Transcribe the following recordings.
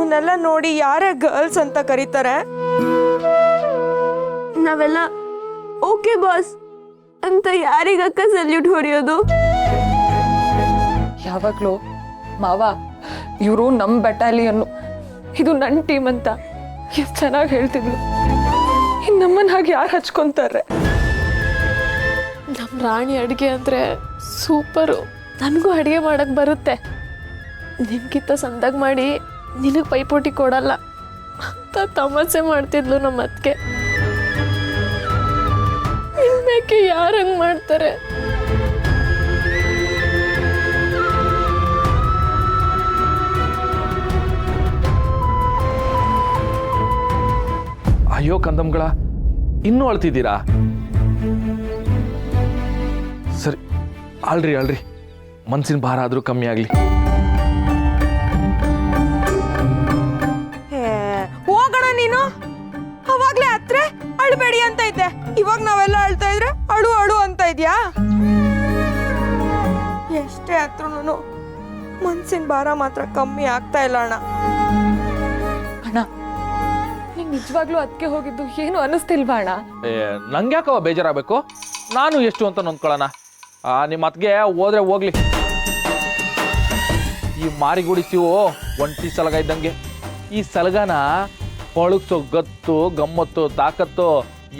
ಇವನ್ನೆಲ್ಲ ನೋಡಿ ಯಾರೇ ಗರ್ಲ್ಸ್ ಅಂತ ಕರೀತಾರೆ? ನಾವೆಲ್ಲ ಓಕೆ ಬಾಸ್ ಅಂತ ಯಾರಿಗಕ್ಕ ಸಲ್ಯೂಟ್ ಹೊಡೆಯೋದು? ಯಾವಾಗ್ಲೂ ಮಾವ ಇವರು ನಮ್ಮ ಬೆಟಾಲಿಯನ್ನು, ಇದು ನನ್ನ ಟೀಮ್ ಅಂತ ಎಷ್ಟು ಚೆನ್ನಾಗಿ ಹೇಳ್ತಿದ್ಲು. ಇನ್ನು ನಮ್ಮನ್ನ ಹಾಗೆ ಯಾರು ಹಚ್ಕೊಂತಾರೆ? ನಮ್ಮ ರಾಣಿ ಅಡುಗೆ ಅಂದರೆ ಸೂಪರು. ನನಗೂ ಅಡುಗೆ ಮಾಡೋಕ್ಕೆ ಬರುತ್ತೆ. ನಿನ್ಗಿಂತ ಸಂದಾಗ ಮಾಡಿ ನಿನಗೆ ಪೈಪೋಟಿ ಕೊಡಲ್ಲ ಅಂತ ತಮಾಷೆ ಮಾಡ್ತಿದ್ಲು ನಮ್ಮ ಅತ್ತಿಗೆ. ಇನ್ಮೇಕೆ ಯಾರು ಹಂಗೆ ಮಾಡ್ತಾರೆ? ಅಯ್ಯೋ ಕಂದಮ್ಗಳ, ಇನ್ನೂ ಅಳ್ತಿದ್ದೀರಾ? ಸರಿ, ಅಳ್ರಿ ಮನ್ಸಿನ ಭಾರ ಆದ್ರೂ ಕಮ್ಮಿ ಆಗ್ಲಿ. ಹೋಗೋಣ ನೀನು. ಅವಾಗ್ಲೇ ಹತ್ರ ಅಳ್ಬೇಡಿ ಅಂತ ಇದ್ದೆ, ಇವಾಗ ನಾವೆಲ್ಲ ಅಳ್ತಾ ಇದ್ರೆ ಅಳು ಅಂತ ಇದ್ಯಾ? ಎಷ್ಟೇ ಹತ್ರನು ಮನ್ಸಿನ ಭಾರ ಮಾತ್ರ ಕಮ್ಮಿ ಆಗ್ತಾ ಇಲ್ಲ ಅಣ್ಣ. ಅಣ್ಣ, ನಿಂಗೆ ನಿಜವಾಗ್ಲೂ ಅದಕ್ಕೆ ಹೋಗಿದ್ದು ಏನು ಅನ್ನಿಸ್ತಿಲ್ವಾ ಅಣ್ಣ? ನಂಗೆ ಯಾಕವ ಬೇಜಾರಾಗಬೇಕು? ನಾನು ಎಷ್ಟು ಅಂತ ನೊಂದ್ಕೊಳ್ಳೋಣ. ನಿಮ್ಮ ಅತ್ಗೆ ಹೋದ್ರೆ ಹೋಗ್ಲಿ. ಈ ಮಾರಿಗುಡಿಸಿವು ಒಂಟಿ ಸಲಗ ಇದ್ದಂಗೆ. ಈ ಸಲಗನ ಪಳುಕ್ಸೋ ಗತ್ತು ಗಮ್ಮತ್ತು ತಾಕತ್ತು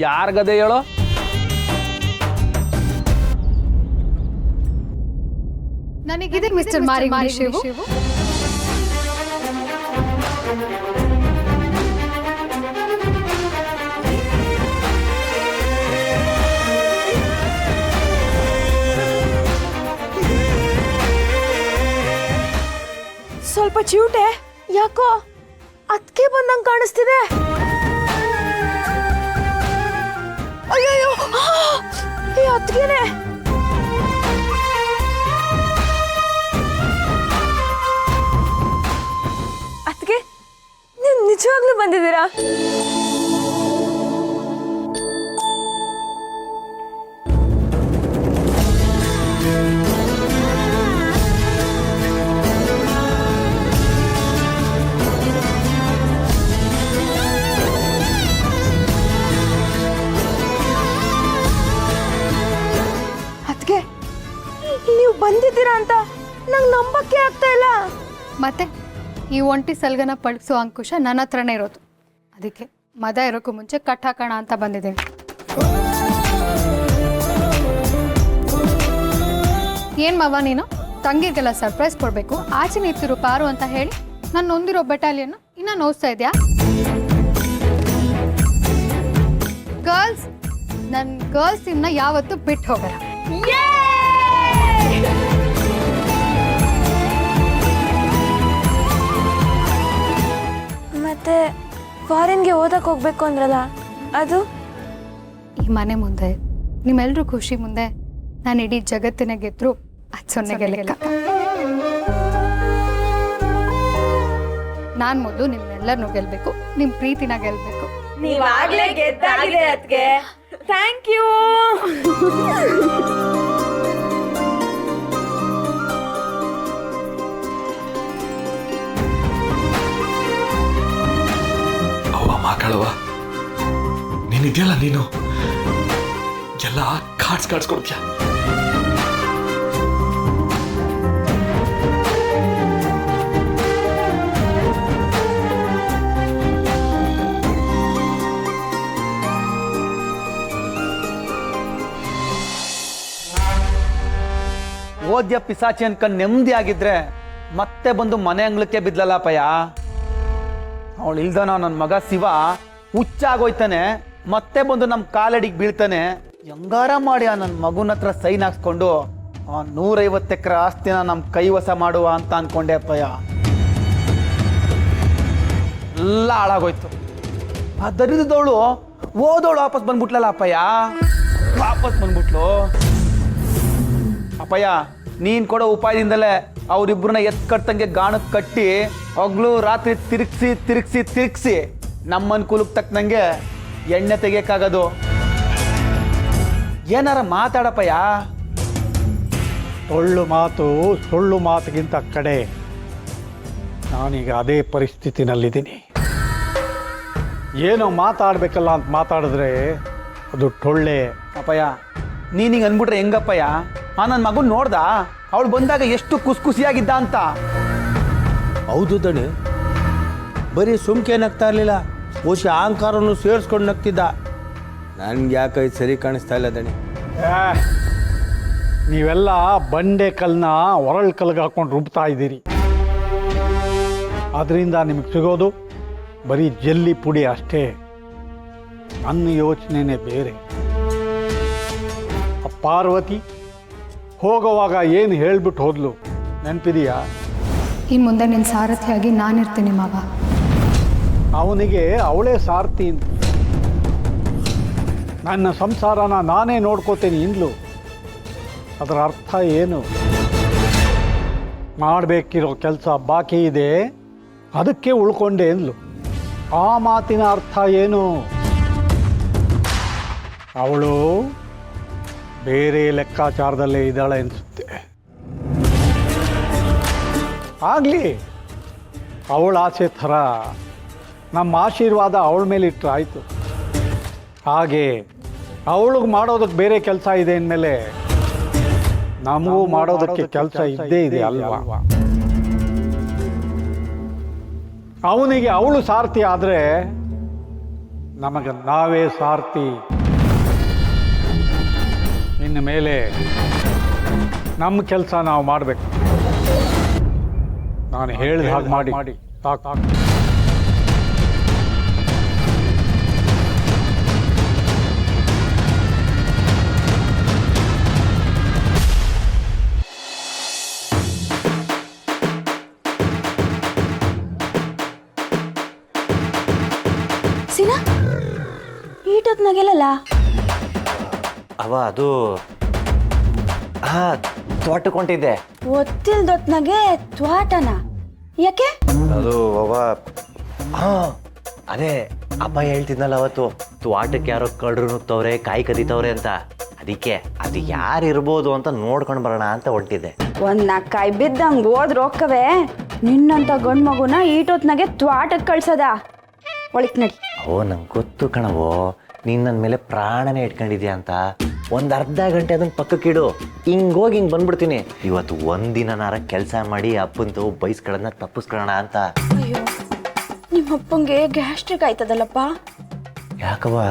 ಯಾರ್ಗದೆ ಹೇಳೋ? ನನಗಿದೆ ಮಿಸ್ಟರ್ ಮಾರಿಗುಡಿ ಶಿವು. ಸ್ವಲ್ಪ ಚ್ಯೂಟೆ, ಯಾಕೋ ಅದಕ್ಕೆ ಬಂದಂಗೆ ಕಾಣಿಸ್ತಿದೆ. ಅಯ್ಯಯ್ಯೋ, ಅದಕ್ಕೇನೆ. ಅದಕ್ಕೆ ನೀವು ನಿಜವಾಗ್ಲೂ ಬಂದಿದ್ದೀರಾ? ನೀವು ಬಂದಿದ್ದೀರಾ ಅಂತ ನಂಗೆ ನಂಬಕ್ಕೆ ಆಗ್ತಾ ಇಲ್ಲ. ಮತ್ತೆ ಈ ಒಂಟಿ ಸಲ್ಗನ ಪಳಗಿಸೋ ಅಂಕುಶ ನನ್ನ ಹತ್ರನೇ ಇರೋದು. ಅದಕ್ಕೆ ಮದ ಇರೋಕ್ಕೂ ಮುಂಚೆ ಕಟ್ ಹಾಕೋಣ ಅಂತ ಬಂದಿದ್ದೀನಿ. ಏನು ಮವ ನೀನು ತಂಗಿಗೆಲ್ಲ ಸರ್ಪ್ರೈಸ್ ಕೊಡಬೇಕು, ಆಚೆ ನಿಂತಿರು ಪಾರು ಅಂತ ಹೇಳಿ ನಾನು ನೊಂದಿರೋ ಬೆಟಾಲಿಯನ್ನು ಇನ್ನೂ ನೋಡ್ತಾ ಇದೆಯಾ? ಗರ್ಲ್ಸ್ ಇನ್ನ ಯಾವತ್ತೂ ಬಿಟ್ಟು ಹೋಗಲ್ಲ. ಮತ್ತೆ ಫಾರಿನ್ಗೆ ಓದಕ್ಕೆ ಹೋಗ್ಬೇಕು ಅಂದ್ರಲ್ಲ, ಅದು? ಈ ಮನೆ ಮುಂದೆ ನಿಮ್ಮೆಲ್ಲರೂ ಖುಷಿ ಮುಂದೆ ನಾನು ಇಡೀ ಜಗತ್ತಿನ ಗೆದ್ರು ಅದು ಸೊನ್ನೆಗೆ ಲೆಕ್ಕ. ನಾನು ಮೊದಲು ನಿಮ್ಮೆಲ್ಲರನ್ನೂ ಗೆಲ್ಬೇಕು, ನಿಮ್ಮ ಪ್ರೀತಿನ ಗೆಲ್ಬೇಕು. ನೀವಾಗ್ಲೇ ಗೆದ್ದಾಗಿದೆ ಅದಕ್ಕೆ. Thank you. ಮಾತಾಡುವ ನೀನಿದೆಯಲ್ಲ, ನೀನು ಎಲ್ಲ ಕಾಡ್ಸ್ಕೊಡ್ತೀಯ. ಓದ್ಯ ಪಿಸಾಚಿ ಅನ್ಕೊಂಡು ನೆಮ್ಮದಿ ಆಗಿದ್ರೆ ಮತ್ತೆ ಬಂದು ಮನೆ ಅಂಗ್ಳಕ್ಕೆ ಬಿದ್ಲಲ್ಲಪ್ಪಯ್ಯ. ಅವಳು ಇಲ್ದನ ನನ್ನ ಮಗ ಶಿವ ಹುಚ್ಚಾಗೋಯ್ತಾನೆ, ಮತ್ತೆ ಬಂದು ನಮ್ಮ ಕಾಲಡಿಗೆ ಬೀಳ್ತಾನೆ. ಹೆಂಗಾರ ಮಾಡಿ ಆ ನನ್ನ ಮಗುನ ಹತ್ರ ಸೈನ್ ಹಾಕ್ಸ್ಕೊಂಡು ಆ 150 ಎಕರೆ ಆಸ್ತಿನ ನಮ್ಮ ಕೈವಸ ಮಾಡುವ ಅಂತ ಅನ್ಕೊಂಡೆ ಅಪ್ಪಯ್ಯ. ಎಲ್ಲ ಹಾಳಾಗೋಯ್ತು. ಆ ದರಿದ್ರದವಳು ಓದೋಳು ವಾಪಸ್ ಬಂದ್ಬಿಟ್ಲಲ್ಲ ಅಪ್ಪಯ್ಯ, ವಾಪಸ್ ಬಂದ್ಬಿಟ್ಲು. ಅಪ್ಪಯ್ಯ, ನೀನು ಕೊಡೋ ಉಪಾಯದಿಂದಲೇ ಅವರಿಬ್ಬರನ್ನ ಎತ್ಕಟ್ಟಂಗೆ ಗಾಣಕ್ಕೆ ಕಟ್ಟಿ ಹಗಲು ರಾತ್ರಿ ತಿರುಗಿಸಿ ನಮ್ಮ ಅನುಕೂಲಕ್ಕೆ ತಕ್ಕನಂಗೆ ಎಣ್ಣೆ ತೆಗಿಯಕ್ಕಾಗೋದು. ಏನಾರ ಮಾತಾಡಪ್ಪಯ್ಯ. ಸುಳ್ಳು ಮಾತಿಗಿಂತ ಕಡೆ ನಾನೀಗ ಅದೇ ಪರಿಸ್ಥಿತಿನಲ್ಲಿದ್ದೀನಿ. ಏನೋ ಮಾತಾಡಬೇಕಲ್ಲ ಅಂತ ಮಾತಾಡಿದ್ರೆ ಅದು ಟೊಳ್ಳೆ. ಅಪ್ಪಯ್ಯ ನೀನಿಗೆ ಅಂದ್ಬಿಟ್ರೆ ಹೆಂಗಪ್ಪಯ್ಯ? ನನ್ನ ಮಗನ್ ನೋಡ್ದ, ಅವಳು ಬಂದಾಗ ಎಷ್ಟು ಖುಷಿಯಾಗಿದ್ದ ಅಂತ. ಹೌದು ದಣಿ, ಬರೀ ಸುಮ್ಕೆ ನಗ್ತಾ ಇರಲಿಲ್ಲ, ಓಶಿ ಅಹಂಕಾರವನ್ನು ಸೇರಿಸ್ಕೊಂಡು ನಗ್ತಿದ್ದ. ನನ್ಗೆ ಯಾಕೆ ಇದು ಸರಿ ಕಾಣಿಸ್ತಾ ಇಲ್ಲ ದಣಿ. ನೀವೆಲ್ಲ ಬಂಡೆ ಕಲ್ಲನ್ನ ಒರಳು ಕಲ್ಗೆ ಹಾಕೊಂಡು ರುಬ್ತಾ ಇದ್ದೀರಿ. ಅದರಿಂದ ನಿಮಗೆ ಸಿಗೋದು ಬರೀ ಜಲ್ಲಿ ಪುಡಿ ಅಷ್ಟೇ. ನನ್ನ ಯೋಚನೆನೇ ಬೇರೆ. ಆ ಪಾರ್ವತಿ ಹೋಗುವಾಗ ಏನು ಹೇಳ್ಬಿಟ್ಟು ಹೋದ್ಲು ನೆನಪಿದೆಯಾ? ಇನ್ನು ಮುಂದೆ ನಿನ್ನ ಸಾರಥಿಯಾಗಿ ನಾನಿರ್ತೀನಿ ಮಾವ. ಅವನಿಗೆ ಅವಳೇ ಸಾರ್ತಿ ಅಂತ. ನನ್ನ ಸಂಸಾರನ ನಾನೇ ನೋಡ್ಕೋತೀನಿ ಇಂದ್ಲು. ಅದರ ಅರ್ಥ ಏನು? ಮಾಡಬೇಕಿರೋ ಕೆಲಸ ಬಾಕಿ ಇದೆ, ಅದಕ್ಕೆ ಉಳ್ಕೊಂಡೆ ಅಂದ್ಲು. ಆ ಮಾತಿನ ಅರ್ಥ ಏನು? ಅವಳು ಬೇರೆ ಲೆಕ್ಕಾಚಾರದಲ್ಲೇ ಇದ್ದಾಳೆ ಅನಿಸುತ್ತೆ. ಆಗಲಿ, ಅವಳ ಆಸೆ ಥರ ನಮ್ಮ ಆಶೀರ್ವಾದ ಅವಳ ಮೇಲೆ ಇಟ್ಟರೆ ಆಯಿತು. ಹಾಗೆ ಅವಳಿಗೆ ಮಾಡೋದಕ್ಕೆ ಬೇರೆ ಕೆಲಸ ಇದೆ ಅಂದಮೇಲೆ ನಮಗೂ ಮಾಡೋದಕ್ಕೆ ಕೆಲಸ ಇದ್ದೇ ಇದೆ ಅಲ್ವಾ? ಅವನಿಗೆ ಅವಳು ಸಾರ್ಥಿ ಆದರೆ ನಮಗೆ ನಾವೇ ಸಾರ್ಥಿ. ಇನ್ನು ಮೇಲೆ ನಮ್ಮ ಕೆಲಸ ನಾವು ಮಾಡಬೇಕು. ನಾನು ಹೇಳಿದ ಹಾಗೆ ಮಾಡಿ ಸಾಕು. ಸೀನಾ, ಈಟೊತ್ನಾಗೆಲ್ಲ ಅವ ಅದು ತೋಟಕ್ಕೆ ಹೊಂಟಿದ್ದೆ. ಒತ್ತಿಲ್ದೊತ್ನಾಗೆ ತ್ವಾಟನ ಯಾಕೆ? ಅದು ಅವ ಅದೇ ಅಪ್ಪ ಹೇಳ್ತಿದ್ನಲ್ಲ ಅವತ್ತು, ತೋಟಕ್ಕೆ ಯಾರೋ ಕಳ್ರು ನುಗ್ತವ್ರೆ, ಕಾಯಿ ಕದೀತವ್ರೆ ಅಂತ. ಅದಕ್ಕೆ ಅದು ಯಾರು ಇರ್ಬೋದು ಅಂತ ನೋಡ್ಕೊಂಡು ಬರೋಣ ಅಂತ ಹೊಂಟಿದ್ದೆ. ಒಂದ್ ನಾಲ್ಕಾಯಿ ಬಿದ್ದಂಗೆ ಹೋದ್ ರೊಕ್ಕವೇ ನಿನ್ನಂತ ಗಂಡು ಮಗುನ ಈಟೊತ್ನಾಗೆ ತ್ವಾಟಕ್ಕೆ ಕಳ್ಸದ? ಒಳಕ್ ನಡಿ. ನಂಗೆ ಗೊತ್ತು ಕಣವೋ, ನೀನು ನನ್ನ ಮೇಲೆ ಪ್ರಾಣನೇ ಇಟ್ಕೊಂಡಿದ್ಯಾ ಅಂತ. ಒಂದು ಅರ್ಧ ಗಂಟೆ ಅದನ್ನ ಪಕ್ಕಕ್ಕಿಡು, ಹಿಂಗೋಗಿ ಹಿಂಗೆ ಬಂದ್ಬಿಡ್ತೀನಿ. ಇವತ್ತು ಒಂದಿನಾರ ಕೆಲಸ ಮಾಡಿ ಅಪ್ಪಂತು ಬೈಸ್ಕೊಳ್ಳೋದನ್ನ ತಪ್ಪಿಸ್ಕೊಳ್ಳೋಣ ಅಂತ. ಅಯ್ಯೋ, ನಿಮ್ಮಪ್ಪಂಗೆ ಗ್ಯಾಸ್ಟ್ರಿಕ್ ಆಯ್ತದಲ್ಲಪ್ಪ. ಯಾಕವ್ವ?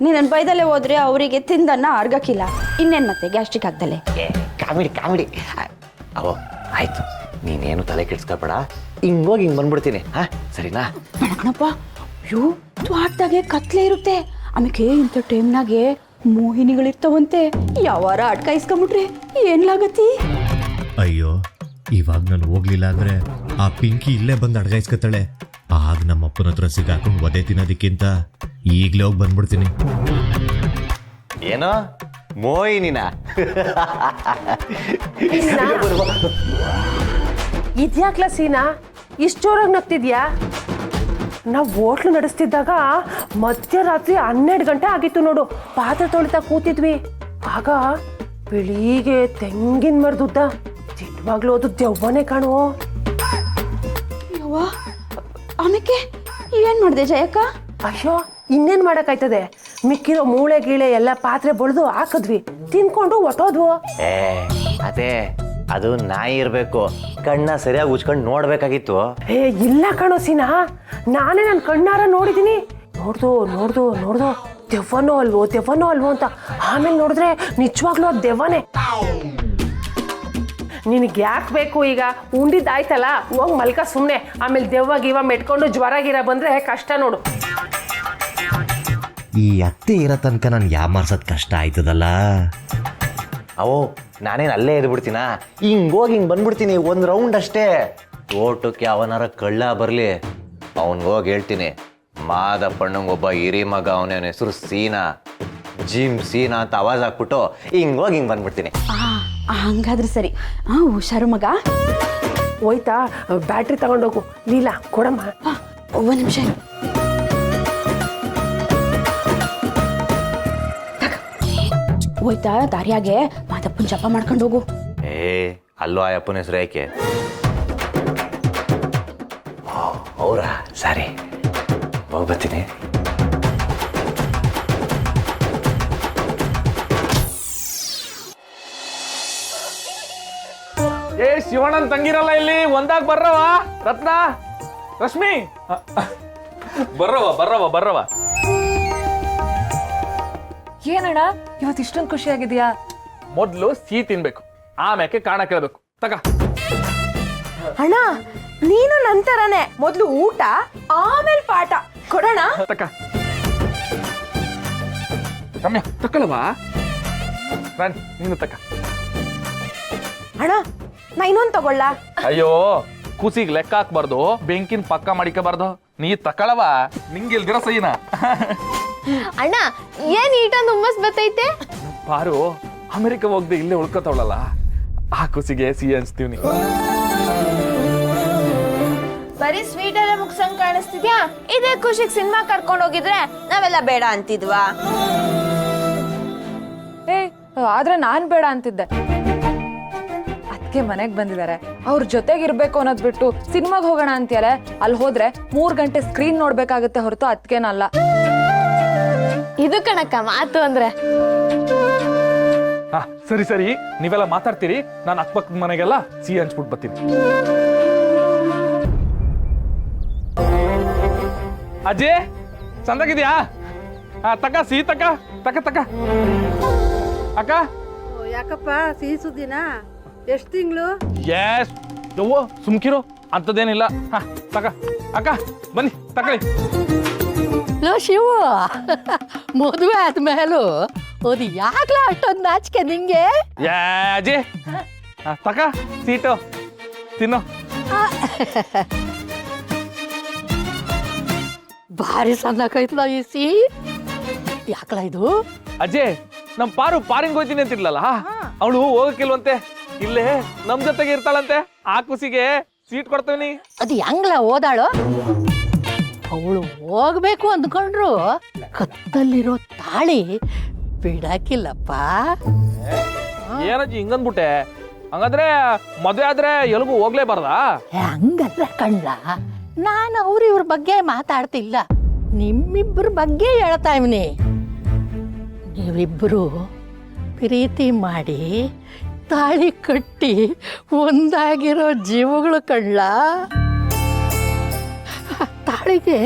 ನೀನನ್ ಬೈದಲ್ಲೇ ಹೋದ್ರೆ ಅವರಿಗೆ ತಿಂದನ್ನ ಅರ್ಗಕ್ಕಿಲ್ಲ, ಇನ್ನೇನ್ ಮತ್ತೆ ಗ್ಯಾಸ್ಟ್ರಿಕ್ ಆಗ್ದಲೆ. ಕಾಮಿಡಿ ಅವೋ, ಆಯ್ತು, ನೀನೇನು ತಲೆ ಕೆಡ್ಸ್ಕೊಬೇಡ, ಹಿಂಗೋಗಿ ಹಿಂಗೆ ಬಂದ್ಬಿಡ್ತೀನಿ. ಸರಿನಾ? ಕಣಪ್ಪ, ಅಯ್ಯೋ ತ್ವಾಟದಾಗೆ ಕತ್ಲೆ ಇರುತ್ತೆ, ಆಮೇಲೆ ಇಂಥ ಟೈಮ್ನಾಗೆ ಮೋಹಿನಿಗಳಿರ್ತಾವಂತೆ. ಯಾವಾರ ಅಡ್ಕಾಯಿಸ್ಕೊಂಬಿಟ್ರೆ ಏನ್ಲಾಗತ್ತಿ? ಅಯ್ಯೋ, ಇವಾಗ ನಾನು ಹೋಗ್ಲಿಲ್ಲ ಅಂದ್ರೆ ಆ ಪಿಂಕಿ ಇಲ್ಲೇ ಬಂದು ಅಡ್ಗಾಯಿಸ್ಕೊತಾಳೆ. ಆಗ ನಮ್ಮ ಅಪ್ಪನ ಹತ್ರ ಸಿಗಾಕೊಂಡು ಒದೆ ತಿನ್ನೋದಕ್ಕಿಂತ ಈಗಲೇ ಹೋಗಿ ಬಂದ್ಬಿಡ್ತೀನಿ. ಏನೋ ಮೋಹಿನಿನ? ಇದ್ಯಾಕ್ಲ ಸೀನಾ ಇಷ್ಟು ಜೋರಾಗಿ ನಗ್ತಿದ್ಯಾ? ನಾವು ಹೋಟ್ಲು ನಡೆಸ್ತಿದ್ದಾಗ ಮಧ್ಯರಾತ್ರಿ 12 ಗಂಟೆ ಆಗಿತ್ತು ನೋಡು. ಪಾತ್ರೆ ತೊಳಿತಾ ಕೂತಿದ್ವಿ. ಆಗ ಬೆಳಿಗ್ಗೆ ತೆಂಗಿನ ಮರದುದ್ದ ಚಿಟ್ಟವಾಗ್ಲೂ ಅದು ದೆವ್ವನೇ ಕಾಣುವ. ಯವ್ವ, ಆಮೇಲೆ ಏನ್ ಮಾಡಿದೆ ಜಯಕ್ಕ? ಅಯ್ಯೋ, ಇನ್ನೇನ್ ಮಾಡಕ್ಕಾಯ್ತದೆ? ಮಿಕ್ಕಿರೋ ಮೂಳೆ ಗೀಳೆ ಎಲ್ಲ ಪಾತ್ರೆ ಬಳ್ದು ಹಾಕಿದ್ವಿ, ತಿನ್ಕೊಂಡು ಹೊಟ್ಟೋದ್ವು. ಅದೇ ಅದು ನಾಯಿ ಇರಬೇಕು, ಕಣ್ಣ ಸರಿಯಾಗಿ ಉಚ್ಕೊಂಡು ನೋಡ್ಬೇಕಾಗಿತ್ತು. ಇಲ್ಲ ಕಣೋ ಸೀನಾ, ನಾನೇ ನನ್ನ ಕಣ್ಣಾರ ನೋಡಿದ್ದೀನಿ. ನೋಡ್ದು ದೆವ್ವನೋ ಅಲ್ವೋ ಅಂತ. ಆಮೇಲೆ ನೋಡಿದ್ರೆ ನಿಜವಾಗ್ಲೂ ಅದು ದೆವ್ವನೇ. ನಿನಗೆ ಯಾಕೆ ಬೇಕು? ಈಗ ಉಂಡಿದ್ದಾಯ್ತಲ್ಲ, ಹೋಗಿ ಮಲ್ಕ ಸುಮ್ಮನೆ. ಆಮೇಲೆ ದೆವ್ವ ಗಿವ ಮೆಟ್ಕೊಂಡು ಜ್ವರ ಗಿರ ಬಂದ್ರೆ ಕಷ್ಟ ನೋಡು. ಈ ಅತ್ತೆ ಇರೋ ತನಕ ನಾನು ಯಾಮಾರ್ಸೋದು ಕಷ್ಟ ಆಯ್ತದಲ್ಲ. ಅವೋ, ನಾನೇನು ಅಲ್ಲೇ ಎದ್ಬಿಡ್ತೀನ, ಹಿಂಗೋಗಿ ಹಿಂಗೆ ಬಂದ್ಬಿಡ್ತೀನಿ, ಒಂದು ರೌಂಡ್ ಅಷ್ಟೇ. ತೋಟಕ್ಕೆ ಅವನಾರ ಕಳ್ಳ ಬರಲಿ, ಅವನಿಗೋಗಿ ಹೇಳ್ತೀನಿ, ಮಾದಪ್ಪಣ್ಣಂಗೊಬ್ಬ ಹಿರಿ ಮಗ, ಅವನ ಹೆಸರು ಸೀನಾ, ಜಿಮ್ ಸೀನಾ ಅಂತ ಆವಾಜ್ ಹಾಕ್ಬಿಟ್ಟು ಹಿಂಗೋಗಿ ಹಿಂಗೆ ಬಂದ್ಬಿಡ್ತೀನಿ. ಹಂಗಾದ್ರೆ ಸರಿ. ಹುಷಾರು ಮಗ. ಹೋಯ್ತಾ? ಬ್ಯಾಟ್ರಿ ತಗೊಂಡೋಗು. ಲೀಲಾ ಕೊಡಮ್ಮ. ಒಂದು ನಿಮಿಷ. ಹೋಯ್ತಾ? ದಾರಿಯಾಗೆ ಮಾದಪ್ಪನ ಜಪ ಮಾಡ್ಕೊಂಡು ಹೋಗು. ಅಲ್ಲೋ ಆ ಅಪ್ಪನ ಹೆಸರು ಯಾಕೆ? ಹೋಗಿ ಬರ್ತೀನಿ. ಏ ಶಿವಣ್ಣನ್ ತಂಗಿರಲ್ಲ ಇಲ್ಲಿ, ಒಂದಾಗ ಬರ್ರವ. ರತ್ನ, ರಶ್ಮಿ, ಬರ್ರವ. ಏನಣ್ಣ ಇವತ್ತು ಇಷ್ಟೊಂದು ಖುಷಿಯಾಗಿದೆಯಾ? ಮೊದ್ಲು ಸಿಹಿ ತಿನ್ಬೇಕು, ಆಮ್ಯಾಕೆ ಕಾಣ ಕೇಳ್ಬೇಕು. ತಗ ಅಣ್ಣ ನೀನು ನಂತರನೇ ಮೊದ್ಲು ಊಟ ಆಮೇಲೆ ಪಾಠ ಕೊಡೋಣ. ತಕ ರಮ್ಯಾ ತಕ್ಕಳವಾ, ರಾಣಿ ನೀನು ತಕ. ಅಣ್ಣ ನಾ ಇನ್ನೊಂದು ತಗೊಳ್ಳ. ಅಯ್ಯೋ ಕೂಸಿಗೆ ಲೆಕ್ಕ ಹಾಕ್ಬಾರ್ದು, ಬೆಂಕಿನ ಪಕ್ಕ ಮಾಡಿಕಬಾರ್ದು. ನೀ ತಕ್ಕಳವ, ನಿಂಗಿಲ್ದಿರ ಸೈನಾ. ಅಣ್ಣ ಏನ್ ಈಟೊಂದು ಹುಮ್ಮಸ್ ಬತ್ತೈತೆ? ಪಾರು ಅಮೆರಿಕ ಹೋಗ್ದೆ ಇಲ್ಲೇ ಉಳ್ಕೋತಾವಳಲ್ಲ, ಆ ಕೂಸಿಗೆ ಸಿಹಿ ಹಂಚ್ತೀವಿ. ಬರೀ ಸ್ವೀಟ್ ಎಲ್ಲ ಮುಗ್ಸಂಗ್ ಕಾಣಿಸ್ತಿದ್ಯಾ? ಇದೇ ಖುಷಿಗೆ ಸಿನಿಮಾ ಕರ್ಕೊಂಡು ಹೋಗಿದ್ರೆ ನಾವೆಲ್ಲ ಬೇಡ ಅಂತಿದ್ವಾ? ಆದ್ರೆ ನಾನ್ ಬೇಡ ಅಂತಿದ್ದೆ. ಅದಕ್ಕೆ ಮನೆಗ್ ಬಂದಿದ್ದಾರೆ, ಅವ್ರ ಜೊತೆಗಿರ್ಬೇಕು ಅನ್ನೋದ್ ಬಿಟ್ಟು ಸಿನಿಮಾಗ್ ಹೋಗೋಣ ಅಂತೀಯಲ್ಲ, ಅಲ್ಲಿ ಹೋದ್ರೆ 3 ಗಂಟೆ ಸ್ಕ್ರೀನ್ ನೋಡ್ಬೇಕಾಗುತ್ತೆ ಹೊರತು ಅದಕ್ಕೇನಲ್ಲ. ಇದು ಕಣಕ್ಕ ಮಾತು ಅಂದ್ರೆ. ಹಾ ಸರಿ ನೀವೆಲ್ಲ ಮಾತಾಡ್ತೀರಿ, ನಾನು ಅಕ್ಕಪಕ್ಕದ ಮನೆಗೆಲ್ಲ ಸಿಹಿ ಹಂಚ್ಬಿಟ್ಟು ಬರ್ತೀನಿ. ಅಜ್ಜಿ ಚಂದಾಗಿದ್ಯಾ? ತಕ ಸಿಹಿ ತಕ. ಅಕ್ಕ ಯಾಕಪ್ಪ ಸಿಹಿ ಸುದ್ದಿನ? ಎಷ್ಟು ತಿಂಗಳು? ಎಸ್ ಯವ್ವ ಸುಮ್ಕಿರೋ, ಅಂಥದ್ದೇನಿಲ್ಲ. ಹಾ ತಕ ಅಕ್ಕ, ಬನ್ನಿ ತಕೊಳ್ಳಿ. ಲೋ ಶಿವ, ಮದುವೆ ಆದ್ಮೇಲೂ ಅದು ಯಾಕ್ಲ ಅಷ್ಟೊಂದು ನಾಚಿಕೆ ನಿಂಗೆ? ಯಾ ಅಜ್ಜಿ ತಕ ಸೀಟು ತಿನ್ನು. ಭಾರಿ ಸಣ್ಣಕೈತ್ಲ ಈ ಸಿಹಿ. ಯಾಕಲ ಇದು? ಅಜ್ಜಿ ನಮ್ ಪಾರಿಂಗ್ ಹೋಯ್ತೀನಿ ಅಂತಿರ್ಲಲ್ಲ, ಅವಳು ಹೋಗಕ್ಕಿಲ್ವಂತೆ, ಇಲ್ಲೇ ನಮ್ ಜೊತೆಗೆ ಇರ್ತಾಳಂತೆ. ಆ ಖುಷಿಗೆ ಸೀಟ್ ಕೊಡ್ತೀವಿ. ಅದು ಹೆಂಗ್ಲ ಓದಾಳು? ಅವಳು ಹೋಗ್ಬೇಕು ಅಂದ್ಕೊಂಡ್ರು ಕತ್ತಲ್ಲಿರೋ ತಾಳಿ ಬಿಡಾಕಿಲ್ಲಪ್ಪ. ಏನಜ್ಜಿ ಹಿಂಗಂದ್ಬಿಟ್ಟೆ? ಹಂಗಂದ್ರೆ ಮದ್ವೆ ಆದ್ರೆ ಎಲ್ಗೂ ಹೋಗ್ಲೇಬಾರ್ದಾ? ಹಂಗಲ್ಲ ಕಣ್ಲ, ನಾನು ಇವ್ರ ಬಗ್ಗೆ ಮಾತಾಡ್ತಿಲ್ಲ, ನಿಮ್ಮಿಬ್ಬರ ಬಗ್ಗೆ ಹೇಳ್ತಾ ಇವ್ನಿ. ನೀವಿಬ್ಬರು ಪ್ರೀತಿ ಮಾಡಿ ತಾಳಿ ಕಟ್ಟಿ ಒಂದಾಗಿರೋ ಜೀವಗಳು ಕಣ್ಲ. ತಾಳಿಗೆ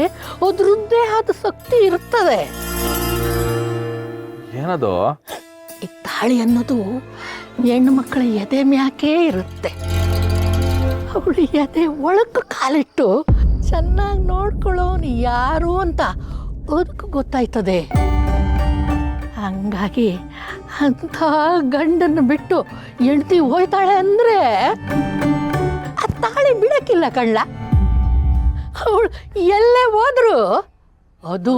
ಅದ್ರದ್ದೇ ಆದ ಶಕ್ತಿ ಇರ್ತದೆ. ಏನದು? ಈ ತಾಳಿ ಅನ್ನೋದು ಹೆಣ್ಣು ಮಕ್ಕಳ ಎದೆ ಮ್ಯಾಕೆ ಇರುತ್ತೆ. ಅವಳು ಎದೆ ಒಳಕ್ಕೆ ಕಾಲಿಟ್ಟು ಚೆನ್ನಾಗಿ ನೋಡ್ಕೊಳ್ಳೋನು ಯಾರು ಅಂತ ಅದಕ್ಕೆ ಗೊತ್ತಾಯ್ತದೆ. ಹಂಗಾಗಿ ಅಂಥ ಗಂಡನ್ನು ಬಿಟ್ಟು ಹೆಂಡತಿ ಹೋಯ್ತಾಳೆ ಅಂದ್ರೆ ಆ ತಾಳಿ ಬಿಡಕ್ಕಿಲ್ಲ ಕಣ್ಣ. ಅವಳು ಎಲ್ಲೇ ಹೋದ್ರು ಅದು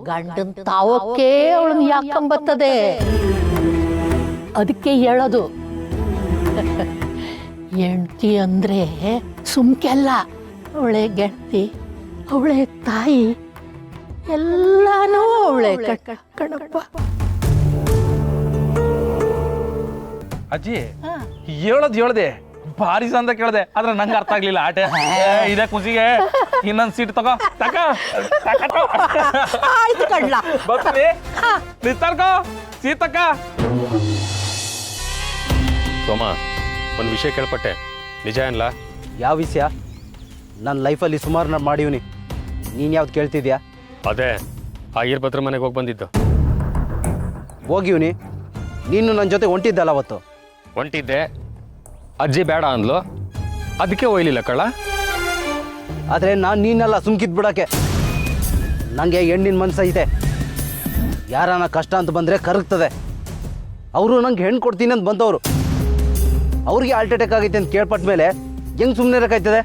ಗಂಡನ ತಾವಕ್ಕೆ ಅವಳನ್ನ ಯಾಕಂಬತ್ತದೆ. ಅದಕ್ಕೆ ಹೇಳೋದು, ಹೆಂಡತಿ ಅಂದ್ರೆ ಸುಮ್ಕೆಲ್ಲ, ಅವಳೆ ಗೆಳತಿ, ಅವಳೆ ತಾಯಿ, ಎಲ್ಲಾನು ಅವಳೆ ಕಣಪ್ಪ. ಅಜ್ಜಿ ಹೇಳ್ದೆ ಭಾರಿ ಸಂದ ಕೇಳ್ದೆ, ಆದ್ರೆ ನಂಗೆ ಅರ್ಥ ಆಗ್ಲಿಲ್ಲ. ಆಟೆ ಇದೇ ಖುಷಿಗೆ ಇನ್ನೊಂದ್ ಸೀಟ್ ತಗೋ. ಆಯ್ತು ಕಡ್ಲ, ಬರ್ತೀನಿ. ನಿಂತರ್ಕೋ ಸೀಟ್ ತಕ್ಕ. ಸೋಮ, ಒಂದು ವಿಷಯ ಕೇಳ್ಪಟ್ಟೆ, ನಿಜ ಏನ್ಲ? ಯಾವ ವಿಷಯ? ನನ್ನ ಲೈಫಲ್ಲಿ ಸುಮಾರು ಮಾಡಿವ್ನಿ, ನೀನು ಯಾವ್ದು ಕೇಳ್ತಿದ್ಯಾ? ಅದೇ ಆ ಈರ್ಭದ್ರ ಮನೆಗೆ ಹೋಗಿ ಬಂದಿದ್ದು. ಹೋಗಿವ್ನಿ, ನೀನು ನನ್ನ ಜೊತೆ ಹೊಂಟಿದ್ದಲ್ಲ ಅವತ್ತು. ಹೊಂಟಿದ್ದೆ, ಅಜ್ಜಿ ಬೇಡ ಅಂದ್ಲು, ಅದಕ್ಕೆ ಒಯ್ಲಿಲ್ಲ ಕಳ್ಳ. ಆದರೆ ನಾನು ನೀನೆಲ್ಲ ಸುಮ್ಕಿದ್ ಬಿಡೋಕ್ಕೆ. ನನಗೆ ಹೆಣ್ಣಿನ ಮನಸ್ಸೈತೆ, ಯಾರನ್ನ ಕಷ್ಟ ಅಂತ ಬಂದರೆ ಕರಗ್ತದೆ. ಅವರು ನಂಗೆ ಹೆಣ್ಣು ಕೊಡ್ತೀನಿ ಅಂತ ಬಂದವರು, ಅವ್ರಿಗೆ ಹಾರ್ಟ್ ಅಟ್ಯಾಕ್ ಆಗೈತೆ ಅಂತ ಕೇಳ್ಪಟ್ಟ ಮೇಲೆ ಹೆಂಗೆ ಸುಮ್ಮನೆ ಇರೋಕ್ಕಾಯ್ತದೆ?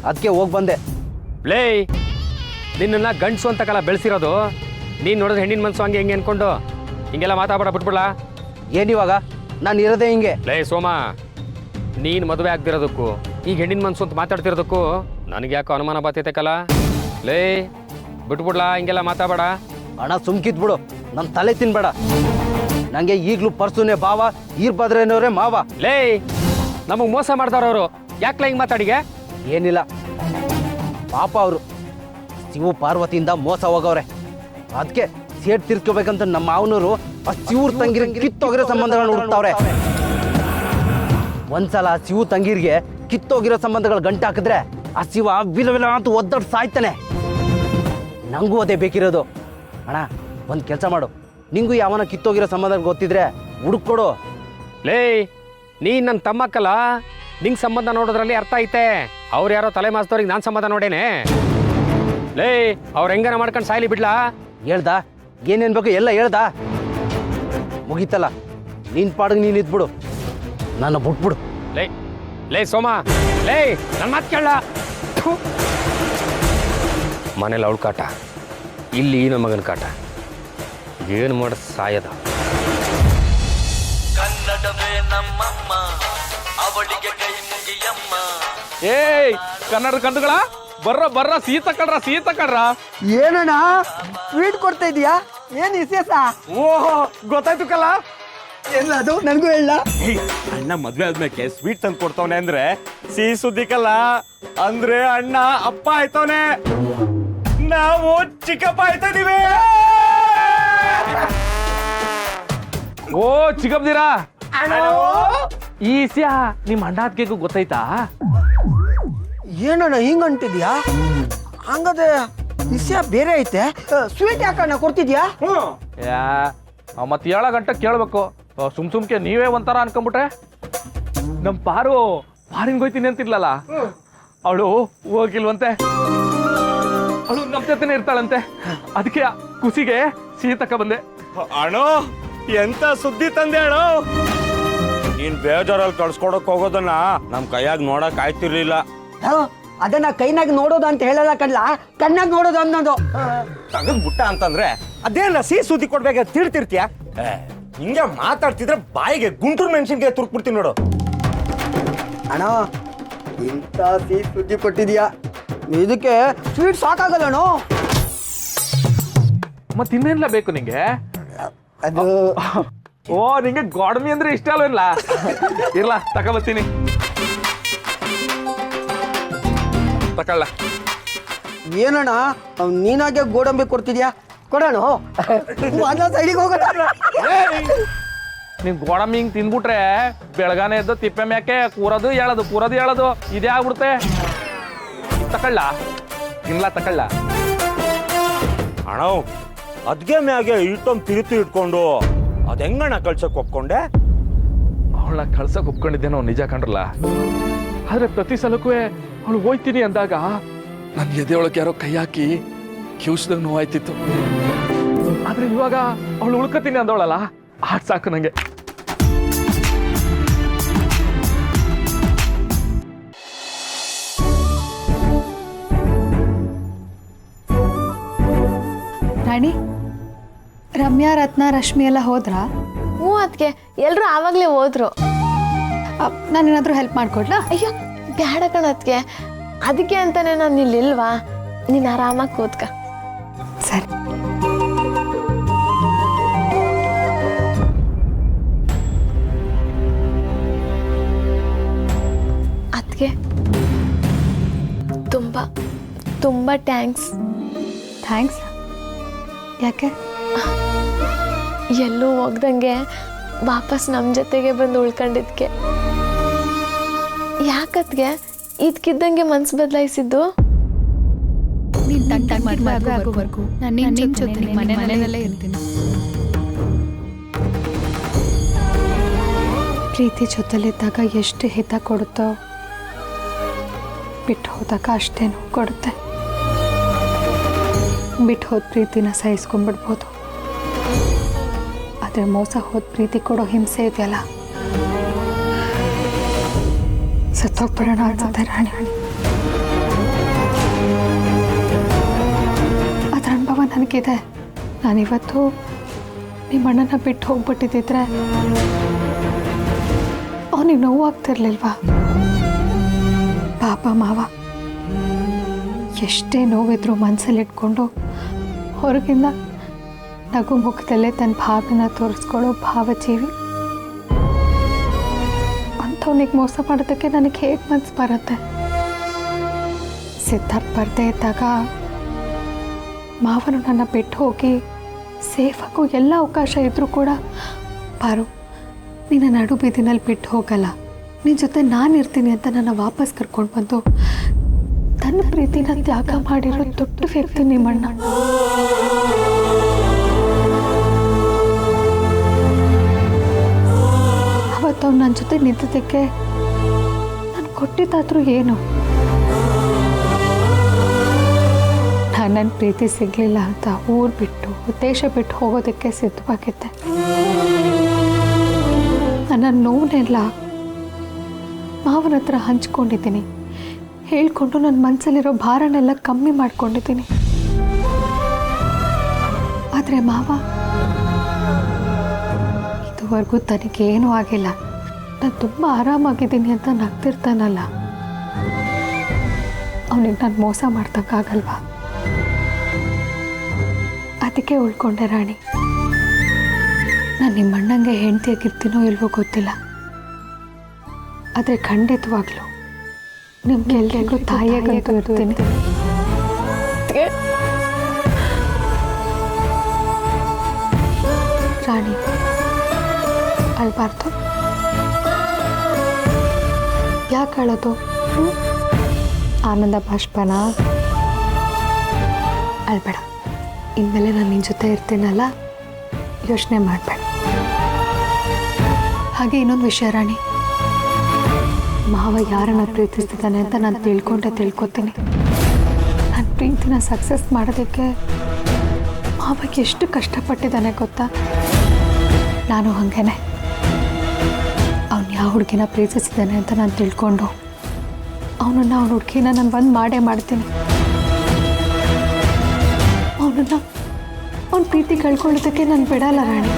ಅದಕ್ಕೆ ಹೋಗಿ ಬಂದೆ. ಲೇ, ನಿನ್ನನ್ನು ಗಂಡಸು ಅಂತ ಕಲ ಬೆಳೆಸಿರೋದು, ನೀನು ನೋಡಿದ್ರೆ ಹೆಣ್ಣಿನ ಮನಸ್ಸು ಹಂಗೆ ಹೆಂಗೆ ಅನ್ಕೊಂಡು ಹಿಂಗೆಲ್ಲ ಮಾತಾಡ ಬಿಟ್ಬಿಡ್ಲಾ? ಏನಿವಾಗ ನಾನು ಇರೋದೇ ಹಿಂಗೆ. ಲೇ ಸೋಮ, ನೀನು ಮದುವೆ ಆಗ್ದಿರೋದಕ್ಕೂ ಈಗ ಹೆಣ್ಣಿನ ಮನಸ್ಸು ಅಂತ ಮಾತಾಡ್ತಿರೋದಕ್ಕೂ ನನಗೆ ಯಾಕೋ ಅನುಮಾನ ಬರ್ತೈತೆ ಕಲ. ಲೇ ಬಿಟ್ಬಿಡ್ಲಾ, ಹಿಂಗೆಲ್ಲ ಮಾತಾಡಬೇಡ. ಹಣ ಸುಮ್ಕಿದ್ ಬಿಡು, ನನ್ನ ತಲೆ ತಿನ್ಬೇಡ. ನನಗೆ ಈಗಲೂ ಪರ್ಸುನೇ ಭಾವ, ಈರ್ಭದ್ರೇನವ್ರೆ ಮಾವ. ಲೇ, ನಮಗೆ ಮೋಸ ಮಾಡ್ದವ್ರವರು ಯಾಕ್ಲ ಹಿಂಗೆ ಮಾತಾಡಿಗೆ? ಏನಿಲ್ಲ ಪಾಪ, ಅವರು ಶಿವು ಪಾರ್ವತಿಯಿಂದ ಮೋಸ ಹೋಗವ್ರೆ. ಅದಕ್ಕೆ ಸೇಟ್ ತೀರ್ಸ್ಕೋಬೇಕಂತ ನಮ್ಮ ಮಾವನವರು ಆ ಶಿವ್ರ ತಂಗಿರ ಕಿತ್ತೋಗಿರೋ ಸಂಬಂಧಗಳನ್ನ ಹುಡುಕ್ತಾವ್ರೆ. ಒಂದ್ಸಲ ಶಿವು ತಂಗಿರ್ಗೆ ಕಿತ್ತೋಗಿರೋ ಸಂಬಂಧಗಳು ಗಂಟೆ ಹಾಕಿದ್ರೆ ಆ ಶಿವ ವಿಲ ವಿಲ ಅಂತ ಒದ್ದಾಡ್ ಸಾಯ್ತಾನೆ. ನಂಗೂ ಅದೇ ಬೇಕಿರೋದು. ಅಣ್ಣ ಒಂದು ಕೆಲಸ ಮಾಡು, ನಿಂಗೂ ಯಾವನ ಕಿತ್ತೋಗಿರೋ ಸಂಬಂಧ ಗೊತ್ತಿದ್ರೆ ಹುಡುಕೊಡು. ಲೇ ನೀನ್ ನನ್ನ ತಮ್ಮಕ್ಕಲ್ಲ, ನಿಂಗೆ ಸಂಬಂಧ ನೋಡೋದ್ರಲ್ಲಿ ಅರ್ಥ ಐತೆ. ಅವ್ರು ಯಾರೋ ತಲೆ ಮಾಸ್ದವ್ರಿಗೆ ನಾನು ಸಂಬಂಧ ನೋಡೇನೆ. ಲೇ ಅವ್ರು ಹೆಂಗನ ಮಾಡ್ಕೊಂಡು ಸಾಯ್ಲಿ ಬಿಡ್ಲಾ? ಹೇಳ್ದ ಏನೇನು ಬೇಕು ಎಲ್ಲ ಹೇಳ್ದ. ಮುಗೀತಲ್ಲ, ನಿನ್ ಪಾಡಿಗೆ ನೀನು ಇದ್ಬಿಡು, ನನ್ನ ಬಿಟ್ಬಿಡು. ಲೇ ಲೇ ಸೋಮ, ಲೇ ನನ್ನ ಮಾತು ಕೇಳ. ಮನೇಲಿ ಅವಳ ಕಾಟ, ಇಲ್ಲಿ ನಮ್ಮ ಮಗನ ಕಾಟ. ಏನು ಮಾಡ ಸಾಯದ. ಕನ್ನಡವೇ ನಮ್ಮಮ್ಮ, ಅವಳಿಗೆ ಕೈ ಮುಗಿಯಮ್ಮ. ಏಯ್ ಕನ್ನಡ ಕಂಡುಗಳ ಬರ್ರ ಸೀತ ಕಳ್ರ. ಏನಣ್ಣ ಸ್ವೀಟ್ ಕೊಡ್ತಾ ಇದೀಯಾ? ಏನ್ ವಿಶೇಷ? ಓಹೋ ಗೊತ್ತಾಯ್ತು ಕಲ್ಲ. ಎಲ್ಲದು ನನಗೂ ಹೇಳ. ಅಣ್ಣ ಮದ್ವೆ ಆದ್ಮೇಲೆ ಸ್ವೀಟ್ ತಂದು ಕೊಡ್ತಾವನೆ ಅಂದ್ರೆ ಸಿಹಿ ಸುದ್ದಿ ಕಲ್ಲ. ಅಂದ್ರೆ ಅಣ್ಣ ಅಪ್ಪ ಆಯ್ತವನೆ, ನಾವು ಚಿಕ್ಕಪ್ಪ ಆಯ್ತಾ ಇದೀವಿ. ಓ ಚಿಕ್ಕಪ್ದಿರಾ ಈಸ್ಯಾ ನಿಮ್ ಅಣ್ಣಾದ್ ಕೇಕು ಗೊತ್ತಾಯ್ತಾ? ಏನಣ್ಣ ಹಿಂಗ ಅಂತಿದ್ಯಾ? ಹಂಗದೆ ವಿಷಯ ಬೇರೆ ಐತೆ. ಸ್ವೀಟ್ ಯಾಕಣ್ಣ ಕೊಡ್ತಿದ್ಯಾ? ಯಾ ಮತ್ತೆ 7 ಗಂಟೆ ಕೇಳ್ಬೇಕು. ಸುಮ್ಕೆ ನೀವೇ ಒಂಥರ ಅನ್ಕೊಂಬಿಟ್ರೆ. ನಮ್ ಪಾರು ಪಾರಿಂಗ್ ಹೋಯ್ತೀನಿ ಅಂತಿರ್ಲಲ್ಲ, ಅವಳು ಹೋಗಿಲ್ವಂತೆ. ಅವಳು ನಮ್ ಜೊತೆನೆ ಇರ್ತಾಳಂತೆ. ಅದಕ್ಕೆ ಖುಷಿಗೆ ಸಿಹಿ ತಕ ಬಂದೆ. ಅಣ್ಣೋ ಎಂತ ಸುದ್ದಿ ತಂದೆ ಅಣ್ಣೋ. ನೀನ್ ಬೇಜಾರಲ್ಲಿ ಕಳ್ಸ್ಕೊಡಕ್ ಹೋಗೋದನ್ನ ನಮ್ ಕೈಯಾಗ ನೋಡಕ್ ಆಯ್ತಿರ್ಲಿಲ್ಲ. ಅದನ್ನ ಕೈನಾಗ ನೋಡೋದು ಅಂತ ಹೇಳಲ್ಲ ಕಣ್ಲ, ಕಣ್ಣಾಗ ನೋಡೋದು ಅನ್ನೋದು. ತಗದ್ ಬುಟ್ಟ ಅಂತಂದ್ರೆ ಅದೇನ ಸಿಹಿ ಸುದ್ದಿ ಕೊಡ್ಬೇಕ ತಿರ್ತಿರ್ತೀಯ. ಹಿಂಗೆ ಮಾತಾಡ್ತಿದ್ರೆ ಬಾಯಿಗೆ ಗುಂಟೂರು ಮೆಣಸಿನ್ಕಾಯಿ ತುರ್ಕ್ಬಿಡ್ತೀನಿ ನೋಡು. ಅಣ್ಣ ಇಂಥ ಸಿಹಿ ಸುದ್ದಿ ಕೊಟ್ಟಿದ್ಯಾ? ಇದಕ್ಕೆ ಸ್ವೀಟ್ ಸಾಕಾಗಲ್ಲಣ್ಣ. ಮತ್ ಇನ್ನೇನ್ಲ ಬೇಕು ನಿಂಗೆ? ಅದು ಓ ನಿಂಗೆ ಗೋಡಂಬಿ ಅಂದ್ರೆ ಇಷ್ಟ ಅಲ್ವೇನ್ಲ? ಇರ್ಲ ತಗೊಬತ್ತೀನಿ. ತಕೊಳ್ಳ. ಏನಣ್ಣ ನೀನಾಗೆ ಗೋಡಂಬಿ ಕೊಡ್ತಿದ್ಯಾ? ಕೊಡೋಣ ಸೈಡಿಗೆ ಹೋಗೋಣ. ನೀನ್ ಗೋಡಂಬಿ ಹಿಂಗ್ ತಿಂದ್ಬಿಟ್ರೆ ಬೆಳಗಾನೆ ಎದ್ದು ತಿಪ್ಪೆ ಮ್ಯಾಕೆ ಕೂರೋದು ಹೇಳೋದು ಇದೇ ಆಗ್ಬಿಡುತ್ತೆ. ತಕೊಳ್ಳ ತಿನ್ಲ ತಕೊಳ್ಳ. ಅಣ್ಣ ಅದ್ಗೆ ಮ್ಯಾಗೆ ಇಟ್ಟೊಂದು ತಿರುತಿ ಇಟ್ಕೊಂಡು ಅದ್ ಹೆಂಗಣ್ಣ ಕಳ್ಸಕ್ ಒಪ್ಕೊಂಡೆ? ಅವಳನ್ನ ಕಳ್ಸಕ್ ಒಪ್ಕೊಂಡಿದ್ದೇನೋ ನಿಜ ಕಂಡ್ರಲ್ಲ. ಆದ್ರೆ ಪ್ರತಿ ಸಲಕ್ಕೂ ಅವಳು ಹೋಯ್ತೀನಿ ಅಂದಾಗ ನನ್ ಎದೆ ಒಳಗೆ ಯಾರೋ ಕೈ ಹಾಕಿ ಕಿವ್ಸ್ದಾಗ ನೋವಾಯ್ತಿತ್ತು. ಆದ್ರೆ ಇವಾಗ ಅವಳು ಉಳ್ಕತೀನಿ ಅಂದವಳಲ್ಲ, ಆಡ್ ಸಾಕು ನಂಗೆ. ರಾಣಿ, ರಮ್ಯಾ, ರತ್ನ, ರಶ್ಮಿ ಎಲ್ಲ ಹೋದ್ರಾ? ಹ್ಞೂ ಅದಕ್ಕೆ ಎಲ್ಲರೂ ಆವಾಗಲೇ ಹೋದ್ರು. ನಾನೇನಾದರೂ ಹೆಲ್ಪ್ ಮಾಡ್ಕೊಡ್ಲಾ? ಅಯ್ಯೋ ಬೇಡ ಕಣತ್ಗೆ, ಅದಕ್ಕೆ ಅಂತಾನೆ ನಾನು ಇಲ್ಲಿಲ್ವಾ. ನೀನು ಆರಾಮಾಗಿ ಕೂತ್ಕ. ಸರಿ. ಅದಕ್ಕೆ ತುಂಬ ತುಂಬ ಥ್ಯಾಂಕ್ಸ್. ಯಾಕೆ? ಎಲ್ಲೂ ಹೋಗ್ದಂಗೆ ವಾಪಸ್ ನಮ್ಮ ಜೊತೆಗೆ ಬಂದು ಉಳ್ಕೊಂಡಿದ್ಕೆ. ಯಾಕತ್ಗೆ ಇದಕ್ಕಿದ್ದಂಗೆ ಮನ್ಸು ಬದಲಾಯಿಸಿದ್ದು? ಮದುವೆ ಆಗೋವರೆಗೂ ನಾನು ನಿನ್ನ ಜೊತೆ ಮನೆಯಲ್ಲೇ ಇರ್ತೀನಿ. ಪ್ರೀತಿ ಜೊತೆಲಿದ್ದಾಗ ಎಷ್ಟು ಹಿತ ಕೊಡುತ್ತೋ, ಬಿಟ್ಟು ಹೋದಾಗ ಅಷ್ಟೇ ನೋವು ಕೊಡುತ್ತೆ. ಬಿಟ್ಟು ಹೋದ ಪ್ರೀತಿನ ಸಹಿಸ್ಕೊಂಡ್ಬಿಡ್ಬೋದು, ಆದರೆ ಮೋಸ ಹೋದ ಪ್ರೀತಿ ಕೊಡೋ ಹಿಂಸೆ ಇದೆಯಲ್ಲ, ಸತ್ತೋಗ್ಬಿಡೋಣ ಅನ್ಸುತ್ತೆ ರಾಣಿ. ಅದರ ಅನುಭವ ನನಗಿದೆ. ನಾನಿವತ್ತು ನಿಮ್ಮ ಅಣ್ಣನ ಬಿಟ್ಟು ಹೋಗ್ಬಿಟ್ಟಿದ್ದಿದ್ರೆ ಅವನಿಗೆ ನೋವು ಆಗ್ತಿರ್ಲಿಲ್ವಾ? ಪಾಪ ಮಾವ ಎಷ್ಟೇ ನೋವಿದ್ರು ಮನಸ್ಸಲ್ಲಿಟ್ಕೊಂಡು ಹೊರಗಿಂದ ನಗು ಮುಖದಲ್ಲೇ ತನ್ನ ಭಾವನ ತೋರಿಸ್ಕೊಳ್ಳೋ ಭಾವಜೀವಿ. ಅಂಥವನಿಗೆ ಮೋಸ ಮಾಡೋದಕ್ಕೆ ನನಗೆ ಹೇಗೆ ಮನಸ್ಸು ಬರುತ್ತೆ? ಸಿದ್ಧಾರ್ಥ ಬರದೇ ಇದ್ದಾಗ ಮಾವನು ನನ್ನ ಬಿಟ್ಟು ಹೋಗಿ ಸೇಫಾಗೂ ಎಲ್ಲ ಅವಕಾಶ ಇದ್ದರೂ ಕೂಡ ಪಾರು ನಿನ್ನ ನಡು ಬೀದಿನಲ್ಲಿ ಬಿಟ್ಟು ಹೋಗಲ್ಲ, ನಿನ್ನ ಜೊತೆ ನಾನು ಇರ್ತೀನಿ ಅಂತ ನನ್ನ ವಾಪಸ್ ಕರ್ಕೊಂಡು ಬಂದು ತನ್ನ ಪ್ರೀತಿನ ತ್ಯಾಗ ಮಾಡಿರೋ ದೊಡ್ಡ ವ್ಯಕ್ತಿ ನಿಮ್ಮಣ್ಣ. ಅವತ್ತು ಅವ್ನು ನನ್ನ ಜೊತೆ ನಿಂತಿದ್ದಕ್ಕೆ ನಾನು ಕೊಟ್ಟಿದ್ದಾದ್ರೂ ಏನು? ನಾನು ನನ್ನ ಪ್ರೀತಿ ಸಿಗಲಿಲ್ಲ ಅಂತ ಊರು ಬಿಟ್ಟು ದೇಶ ಬಿಟ್ಟು ಹೋಗೋದಕ್ಕೆ ಸಿದ್ಧವಾಗಿದ್ದೆ. ನನ್ನ ನೋವನ್ನೆಲ್ಲ ಮಾವನ ಹತ್ರ ಹಂಚ್ಕೊಂಡಿದ್ದೀನಿ, ಹೇಳ್ಕೊಂಡು ನನ್ನ ಮನಸ್ಸಲ್ಲಿರೋ ಭಾರನೆಲ್ಲ ಕಮ್ಮಿ ಮಾಡ್ಕೊಂಡಿದ್ದೀನಿ. ಆದರೆ ಮಾವ ಇದುವರೆಗೂ ತನಗೇನೂ ಆಗಿಲ್ಲ, ನಾನು ತುಂಬ ಆರಾಮಾಗಿದ್ದೀನಿ ಅಂತ ನಗ್ತಿರ್ತಾನಲ್ಲ, ಅವನಿಗೆ ನಾನು ಮೋಸ ಮಾಡ್ದಂಗಾಗಲ್ವಾ? ಅದಕ್ಕೆ ಉಳ್ಕೊಂಡೆ ರಾಣಿ. ನಾನು ನಿಮ್ಮಣ್ಣಂಗೆ ಹೆಂಡತಿಯಾಗಿರ್ತೀನೋ ಇಲ್ವೋ ಗೊತ್ತಿಲ್ಲ, ಆದರೆ ಖಂಡಿತವಾಗ್ಲೂ ನಿಮ್ಗೆಲ್ರಿಗೂ ತಾಯಿಯಾಗಂತೂ ಇರ್ತೀನಿ. ರಾಣಿ ಅಳ್ಬಾರ್ದು. ಯಾಕೆ ಅಳೋದು? ಆನಂದ ಬಾಷ್ಪನ? ಅಳ್ಬೇಡ, ಇನ್ಮೇಲೆ ನಾನು ನಿನ್ನ ಜೊತೆ ಇರ್ತೀನಲ್ಲ, ಯೋಚನೆ ಮಾಡಬೇಡ. ಹಾಗೆ ಇನ್ನೊಂದು ವಿಷಯ ರಾಣಿ, ಮಾವ ಯಾರನ್ನ ಪ್ರೀತಿಸ್ತಿದ್ದಾನೆ ಅಂತ ನಾನು ತಿಳ್ಕೊತೀನಿ. ನನ್ನ ಪ್ರೀತಿನ ಸಕ್ಸಸ್ ಮಾಡೋದಕ್ಕೆ ಮಾವಗೆ ಎಷ್ಟು ಕಷ್ಟಪಟ್ಟಿದ್ದಾನೆ ಗೊತ್ತಾ? ನಾನು ಹಾಗೇನೆ ಅವ್ನು ಯಾವ ಹುಡುಗಿನ ಪ್ರೀತಿಸಿದ್ದಾನೆ ಅಂತ ನಾನು ತಿಳ್ಕೊಂಡು ಅವನನ್ನು ಅವನ ಹುಡುಗಿನ ನಾನು ಬಂದು ಮಾಡೇ ಮಾಡ್ತೀನಿ. ಅವನನ್ನು ಅವನ ಪ್ರೀತಿ ಕಳ್ಕೊಳ್ಳೋದಕ್ಕೆ ನಾನು ಬಿಡಲ್ಲ ರಾಣಿ.